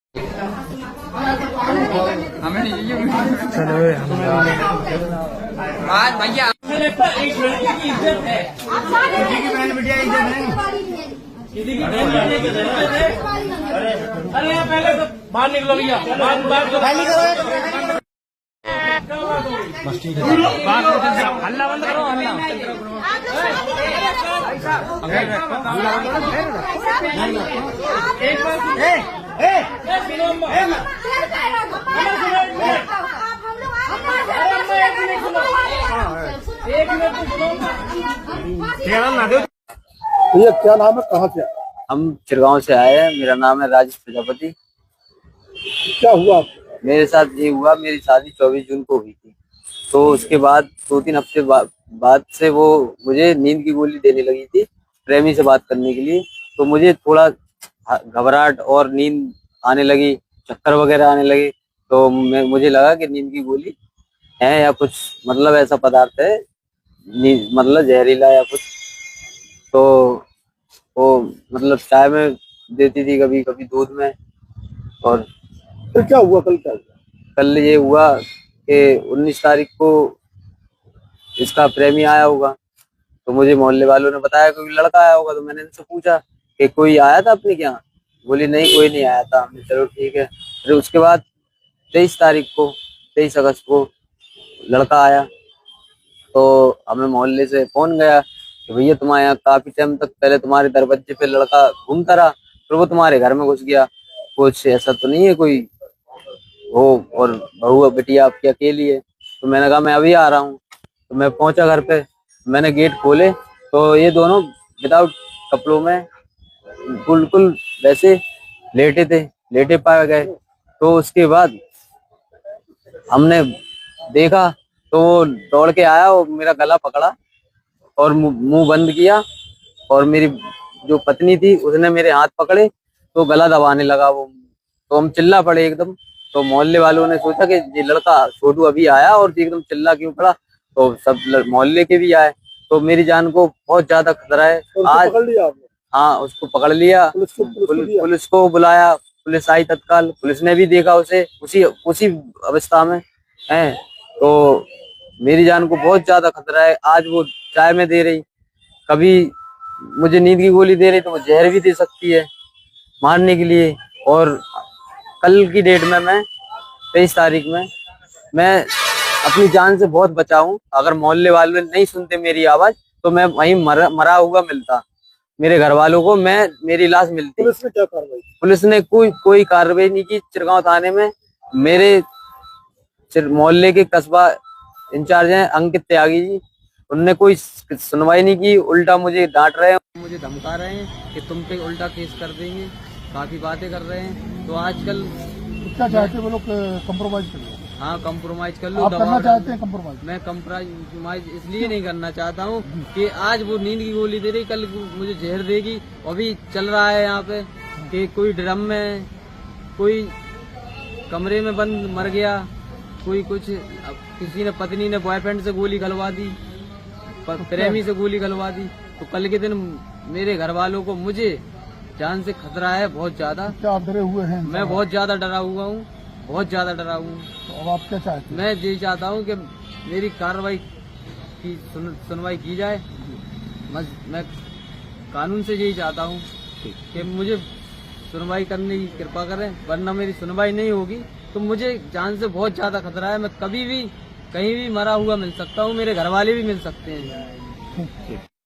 चलो आज भैया एक लड़की की इज्जत है, किसी की बहन बेटिया की इज्जत है। अरे पहले तो बाहर निकलो भैया, बाहर हल्ला बंद करो, हल्ला एक भैया क्या नाम है, कहाँ से? हम चिरगांव से आए हैं। मेरा नाम है राजेश प्रजापति। क्या हुआ आपको? मेरे साथ ये हुआ, मेरी शादी 24 जून को हुई थी। तो उसके बाद 2-3 हफ्ते बाद से वो मुझे नींद की गोली देने लगी थी, प्रेमी से बात करने के लिए। तो मुझे थोड़ा घबराहट और नींद आने लगी, चक्कर वगैरह आने लगे। तो मुझे लगा कि नींद की गोली है या कुछ मतलब ऐसा पदार्थ है, मतलब जहरीला या कुछ। तो वो मतलब चाय में देती थी, कभी कभी दूध में। और फिर क्या हुआ, कल क्या हुआ? कल ये हुआ कि 19 तारीख को इसका प्रेमी आया होगा। तो मुझे मोहल्ले वालों ने बताया कोई लड़का आया होगा। तो मैंने इनसे पूछा कि कोई आया था अपने क्या? बोली नहीं, कोई नहीं आया था। हमने चलो ठीक है। फिर उसके बाद 23 अगस्त को लड़का आया। तो हमें मोहल्ले से फोन गया कि भैया तुम्हारे यहाँ काफी टाइम तक पहले तुम्हारे दरवाजे पे लड़का घूमता रहा, फिर वो तुम्हारे घर में घुस गया। कुछ ऐसा तो नहीं है कोई हो, और बहू बेटिया आपकी अकेली है? तो मैंने कहा मैं अभी आ रहा हूँ। तो मैं पहुंचा घर पे, मैंने गेट खोले तो ये दोनों विदाउट कपड़ों में बिल्कुल वैसे लेटे पाए गए। तो उसके बाद हमने देखा तो वो दौड़ के आया और मेरा गला पकड़ा और मुंह बंद किया। और मेरी जो पत्नी थी उसने मेरे हाथ पकड़े तो गला दबाने लगा वो। तो हम चिल्ला पड़े एकदम। तो मोहल्ले वालों ने सोचा कि ये लड़का छोटू अभी आया और एकदम चिल्ला क्यों पड़ा। तो सब मोहल्ले के भी आए। तो मेरी जान को बहुत ज्यादा खतरा है। आज पकड़ लिया आपने? हाँ, उसको पकड़ लिया। पुलिस को बुलाया, पुलिस आई तत्काल। पुलिस ने भी देखा उसे उसी अवस्था में है। तो मेरी जान को बहुत ज्यादा खतरा है। आज वो चाय में दे रही, कभी मुझे नींद की गोली दे रही, तो वो जहर भी दे सकती है मारने के लिए। और कल की डेट में मैं 23 तारीख में मैं अपनी जान से बहुत बचा हूँ। अगर मोहल्ले वाले नहीं सुनते मेरी आवाज तो मैं वहीं मरा हुआ मिलता मेरे घर वालों को, मेरी लाश मिलती। पुलिस ने क्या कार्रवाई? पुलिस ने कोई कार्रवाई नहीं की। चिरगांव थाने में मेरे मोहल्ले के कस्बा इंचार्ज हैं अंकित त्यागी जी, उनने कोई सुनवाई नहीं की। उल्टा मुझे डांट रहे हैं, मुझे धमका रहे हैं कि तुम पे उल्टा केस कर देंगे, काफी बातें कर रहे हैं। तो आजकल क्या चाहते हैं वो लोग? कंप्रोमाइज कर लो? हाँ, कंप्रोमाइज कर लो। आप करना चाहते हैं कंप्रोमाइज? मैं कंप्रोमाइज इसलिए नहीं करना चाहता हूँ कि आज वो नींद की गोली दे रही, कल मुझे जहर देगी। अभी चल रहा है यहाँ पे कि कोई ड्रम में, कोई कमरे में बंद मर गया, कोई कुछ, किसी ने पत्नी ने बॉयफ्रेंड से गोली खलवा दी, प्रेमी से गोली खलवा दी। तो कल के दिन मेरे घर वालों को, मुझे जान से खतरा है बहुत ज्यादा। क्या आप डरे हुए हैं? मैं बहुत ज्यादा डरा हुआ हूँ, बहुत ज्यादा डरा हूँ। तो अब आप क्या चाहते हैं? मैं ये चाहता हूँ कि मेरी कार्रवाई की सुनवाई की जाए। मैं कानून से यही चाहता हूँ कि मुझे सुनवाई करने की कृपा करें, वरना मेरी सुनवाई नहीं होगी तो मुझे जान से बहुत ज्यादा खतरा है। मैं कभी भी कहीं भी मरा हुआ मिल सकता हूँ, मेरे घर वाले भी मिल सकते हैं।